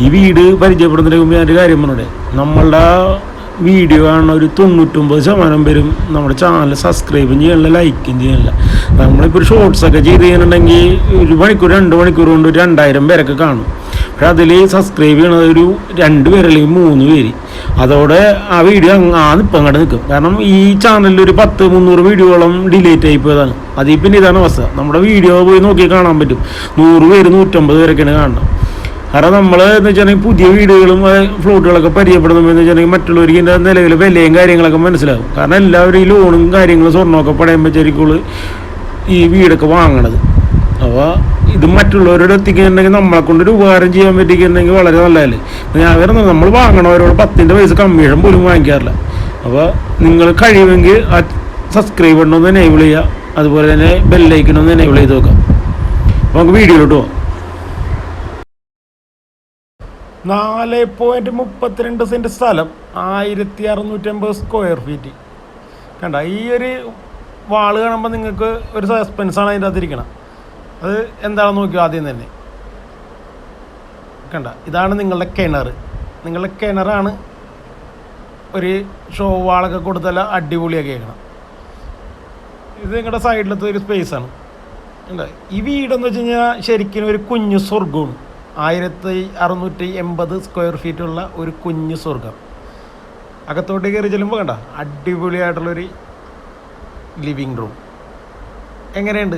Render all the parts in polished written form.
ഈ വീട് പരിചയപ്പെടുന്നതിന് മുമ്പ് ഞാനൊരു കാര്യം പറഞ്ഞേ, നമ്മളുടെ വീഡിയോ കാണുന്ന ഒരു 99% പേരും നമ്മുടെ ചാനൽ സബ്സ്ക്രൈബും ചെയ്യണില്ല, ലൈക്കും ചെയ്യണില്ല. നമ്മളിപ്പോൾ ഒരു ഷോർട്സൊക്കെ ചെയ്ത് ചെയ്യുന്നുണ്ടെങ്കിൽ 1 മണിക്കൂർ 2 മണിക്കൂർ കൊണ്ട് 2000 പേരൊക്കെ കാണും. പക്ഷെ അതിൽ സബ്സ്ക്രൈബ് ചെയ്യണത് ഒരു 2 പേര് അല്ലെങ്കിൽ 3 പേര്. അതോടെ ആ വീഡിയോ ഇപ്പം അങ്ങോട്ട് നിൽക്കും. കാരണം ഈ ചാനലിൽ ഒരു 100-300 വീഡിയോകളും ഡിലീറ്റ് ആയിപ്പോയതാണ്. അതിൽ പിന്നെ ഇതാണ് അവസ്ഥ. നമ്മുടെ വീഡിയോ പോയി നോക്കി കാണാൻ പറ്റും. 100 പേര് 150 പേരൊക്കെയാണ് കാണുന്നത്. കാരണം നമ്മൾ എന്ന് വെച്ചിട്ടുണ്ടെങ്കിൽ പുതിയ വീടുകളും ഫ്ലോട്ടുകളൊക്കെ പരിചയപ്പെടുന്നതെന്ന് വെച്ചിട്ടുണ്ടെങ്കിൽ മറ്റുള്ളവർക്ക് ഇതിൻ്റെ നിലവിൽ വിലയും കാര്യങ്ങളൊക്കെ മനസ്സിലാകും. കാരണം എല്ലാവരും ഈ ലോണും കാര്യങ്ങളും സ്വർണ്ണമൊക്കെ പടയുമ്പോഴേക്കുള്ള ഈ വീടൊക്കെ വാങ്ങണത്. അപ്പോൾ ഇത് മറ്റുള്ളവരോട് എത്തിക്കുന്നുണ്ടെങ്കിൽ നമ്മളെ കൊണ്ടൊരു ഉപകാരം ചെയ്യാൻ പറ്റിക്കുന്നുണ്ടെങ്കിൽ വളരെ നല്ലതല്ലേ. ഞാൻ പറയുന്നത് നമ്മൾ വാങ്ങണവരോട് 10 പൈസ കമ്മീഷൻ പോലും വാങ്ങിക്കാറില്ല. അപ്പോൾ നിങ്ങൾ കഴിയുമെങ്കിൽ ആ സബ്സ്ക്രൈബ് ബട്ടൺ എനേബിൾ ചെയ്യുക, അതുപോലെ തന്നെ ബെല്ലൈക്കനൊന്ന് എനേബിൾ ചെയ്ത് നോക്കാം. അപ്പോൾ നമുക്ക് വീഡിയോയിലോട്ട് പോകാം. 4.32 സെൻറ്റ് സ്ഥലം, 1650 സ്ക്വയർ ഫീറ്റ്. കണ്ട ഈ ഒരു വാള് കാണുമ്പോൾ നിങ്ങൾക്ക് ഒരു സസ്പെൻസാണ് അതിൻ്റെ അകത്തിരിക്കണം. അത് എന്താണെന്ന് നോക്കിയോ ആദ്യം തന്നെ. കണ്ട ഇതാണ് നിങ്ങളുടെ കിണർ. നിങ്ങളുടെ കിണറാണ് ഒരു ഷോ വാളൊക്കെ കൊടുത്തല്ല അടിപൊളിയാക്കി കേൾക്കണം. ഇത് നിങ്ങളുടെ സൈഡിലത്തെ ഒരു സ്പേസാണ്. കണ്ട ഈ വീടെന്ന് വെച്ച് കഴിഞ്ഞാൽ ശരിക്കും ഒരു കുഞ്ഞു സ്വർഗമാണ്. 1650 സ്ക്വയർ ഫീറ്റുള്ള ഒരു കുഞ്ഞു സ്വർഗം. അകത്തോട്ട് കയറി ചെല്ലുമ്പോൾ കണ്ട അടിപൊളിയായിട്ടുള്ളൊരു ലിവിങ് റൂം. എങ്ങനെയുണ്ട്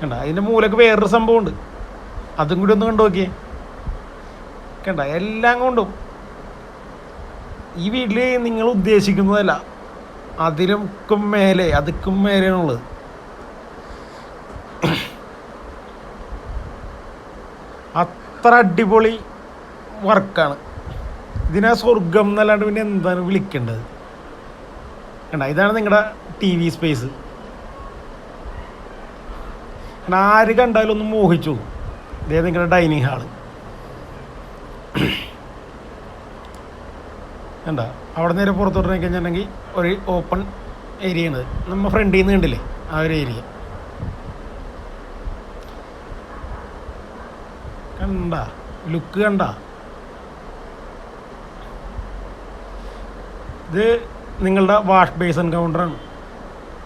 കണ്ട. അതിൻ്റെ മൂലക്ക് വേറൊരു സംഭവമുണ്ട്, അതും കൂടി ഒന്ന് കണ്ടു നോക്കിയേ. കണ്ട എല്ലാം കൊണ്ടും ഈ വീട്ടിൽ നിങ്ങൾ ഉദ്ദേശിക്കുന്നതല്ല, അതിലും മേലെ അതുക്കും മേലെയാണുള്ളത്. അത്ര അടിപൊളി വർക്കാണ്. ഇതിനെ സ്വർഗം എന്നല്ലാണ്ട് പിന്നെ എന്താണ് വിളിക്കേണ്ടത്. കണ്ട ഇതാണ് നിങ്ങളുടെ TV സ്പേസ്. ആര് കണ്ടാലും ഒന്ന് മോഹിച്ചു. ഇതേ നിങ്ങളുടെ ഡൈനിങ് ഹാള് കണ്ട. അവിടെ നേരെ പുറത്തോട്ട് കഴിഞ്ഞിട്ടുണ്ടെങ്കിൽ ഒരു ഓപ്പൺ ഏരിയ ആണ്. നമ്മൾ ഫ്രണ്ടിൽ നിന്ന് കണ്ടില്ലേ ആ ഒരു ഏരിയ കണ്ട. ലുക്ക് കണ്ട. ഇത് നിങ്ങളുടെ വാഷ് ബേസൺ കൗണ്ടറാണ്.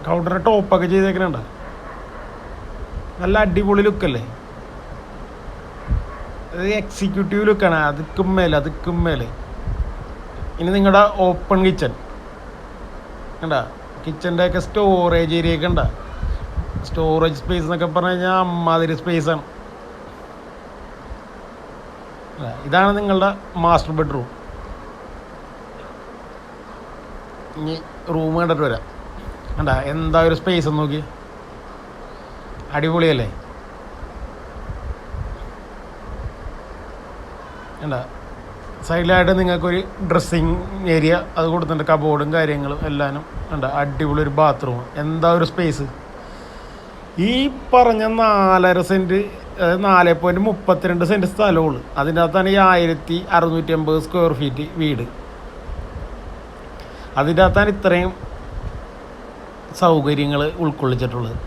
കൗണ്ടറിൻ്റെ ടോപ്പൊക്കെ ചെയ്തേക്കണുണ്ട. നല്ല അടിപൊളി ലുക്കല്ലേ. ഇത് എക്സിക്യൂട്ടീവ് ലുക്കാണ്. അതുക്കും മേലെ. ഇനി നിങ്ങളുടെ ഓപ്പൺ കിച്ചൺ കണ്ട. കിച്ചൻ്റെയൊക്കെ സ്റ്റോറേജ് ഏരിയ ഒക്കെ ഉണ്ട. സ്റ്റോറേജ് സ്പേസ് എന്നൊക്കെ പറഞ്ഞു കഴിഞ്ഞാൽ അമ്മാതിരി സ്പേസാണ്. ഇതാണ് നിങ്ങളുടെ മാസ്റ്റർ ബെഡ്റൂം. ഇനി റൂം കണ്ടിട്ട് വരാം. കണ്ട എന്താ ഒരു സ്പേസ് ഒന്ന് നോക്കി, അടിപൊളിയല്ലേ. കണ്ട സൈഡിലായിട്ട് നിങ്ങൾക്കൊരു ഡ്രസ്സിങ് ഏരിയ അത് കൊടുത്തിട്ടുണ്ട്. കബോർഡും കാര്യങ്ങളും എല്ലാനും കണ്ട. അടിപൊളി ഒരു ബാത്റൂം. എന്താ ഒരു സ്പേസ്. ഈ പറഞ്ഞ 4.5 സെൻറ്റ്, അതായത് 4.32 സെൻറ്റ് സ്ഥലമുള്ളൂ. അതിൻ്റെ അകത്താണ് ഈ 1650 സ്ക്വയർ ഫീറ്റ് വീട്. അതിൻ്റെ അകത്താണ് ഇത്രയും സൗകര്യങ്ങൾ ഉൾക്കൊള്ളിച്ചിട്ടുള്ളത്.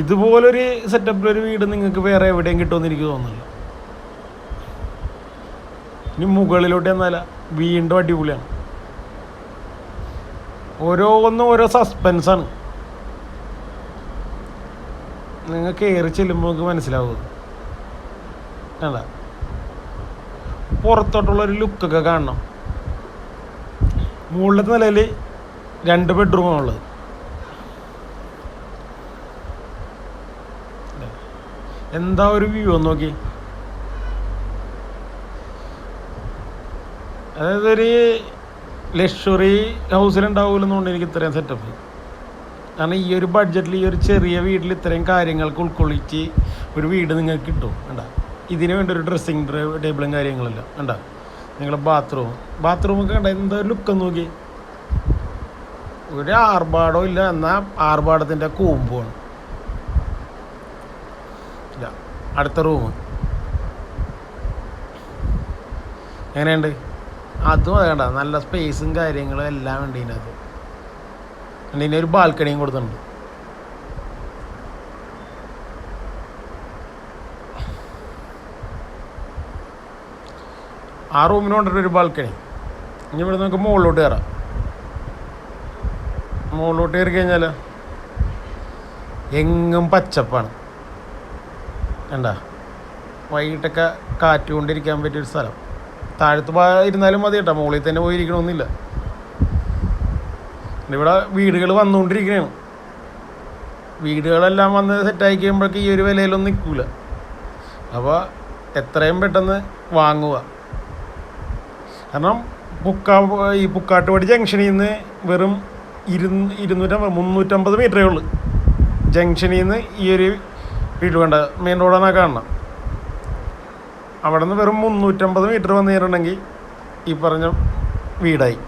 ഇതുപോലൊരു സെറ്റപ്പിലൊരു വീട് നിങ്ങൾക്ക് വേറെ എവിടെയും കിട്ടുമെന്ന് എനിക്ക് തോന്നുന്നില്ല. ഇനി മുകളിലോട്ട് എന്നല്ല, വീണ്ടും അടിപൊളിയാണ്. ഓരോ സസ്പെൻസാണ്. നിങ്ങൾ കയറി ചെല്ലുമ്പോൾ നമുക്ക് മനസ്സിലാവും. അല്ല പുറത്തോട്ടുള്ളൊരു ലുക്കൊക്കെ കാണണം. മുകളിലത്തെ നിലയിൽ 2 ബെഡ്റൂമാണുള്ളത്. എന്താ ഒരു വ്യൂ ഒന്ന് നോക്കി. അതായത് ഒരു ലക്ഷറി ഹൗസിലുണ്ടാവില്ലെന്നുകൊണ്ട് എനിക്ക് ഇത്രയും സെറ്റപ്പ്. കാരണം ഈ ഒരു ബഡ്ജറ്റിൽ ഈ ഒരു ചെറിയ വീട്ടിൽ ഇത്രയും കാര്യങ്ങൾക്ക് ഉൾക്കൊള്ളിച്ച് ഒരു വീട് നിങ്ങൾക്ക് കിട്ടും. കണ്ട ഇതിന് വേണ്ട ഒരു ഡ്രസ്സിങ് ടേബിളും കാര്യങ്ങളെല്ലാം കണ്ട. നിങ്ങളുടെ ബാത്റൂമൊക്കെ കണ്ട എന്താ ലുക്കെന്ന് നോക്കി. ഒരു ആർഭാടവും ഇല്ല, എന്നാൽ ആർഭാടത്തിൻ്റെ കൂമ്പുമാണ്. ഇല്ല അടുത്ത റൂം എങ്ങനെയുണ്ട്? അതും അത് കണ്ട നല്ല സ്പേസും കാര്യങ്ങളും എല്ലാം ഉണ്ട് ഇതിനകത്ത്. ഇതിന് ഒരു ബാൽക്കണിയും കൊടുത്തിട്ടുണ്ട്. ആ റൂമിന് കൊണ്ടിട്ടൊരു ബാൽക്കണി. ഇനി ഇവിടെ നമുക്ക് മുകളിലോട്ട് കയറാം. മുകളിലോട്ട് കയറി കഴിഞ്ഞാൽ എങ്ങും പച്ചപ്പാണ്. കണ്ടാ, വൈകിട്ടൊക്കെ കാറ്റ് കൊണ്ടിരിക്കാൻ പറ്റിയൊരു സ്ഥലം. താഴത്ത് ഇരുന്നാലും മതി കേട്ടോ, മുകളിൽ തന്നെ പോയിരിക്കണമെന്നില്ല. ഇവിടെ വീടുകൾ വന്നുകൊണ്ടിരിക്കുകയാണ്. വീടുകളെല്ലാം വന്ന് സെറ്റായി കഴിയുമ്പോഴേക്ക് ഈ ഒരു വിലയിലൊന്നും നിൽക്കില്ല. അപ്പോൾ എത്രയും പെട്ടെന്ന് വാങ്ങുക. കാരണം ഈ പുക്കാട്ടുപടി ജംഗ്ഷനിൽ നിന്ന് വെറും 350 മീറ്ററേ ഉള്ളൂ. ജംഗ്ഷനിൽ നിന്ന് ഈ ഒരു വീട് വേണ്ട മെയിൻ റോഡാണ് കാണണം. അവിടെ നിന്ന് വെറും 350 മീറ്റർ വന്നു കഴിഞ്ഞിട്ടുണ്ടെങ്കിൽ ഈ പറഞ്ഞ വീടായി.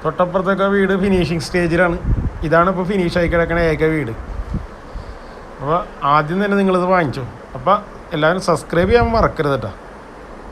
തൊട്ടപ്പുറത്തൊക്കെ വീട് ഫിനിഷിങ് സ്റ്റേജിലാണ്. ഇതാണ് ഇപ്പോൾ ഫിനിഷായി കിടക്കണ ഏക വീട്. അപ്പോൾ ആദ്യം തന്നെ നിങ്ങളിത് വാങ്ങിച്ചു. അപ്പോൾ എല്ലാവരും സബ്സ്ക്രൈബ് ചെയ്യാൻ മറക്കരുത് കേട്ടോ.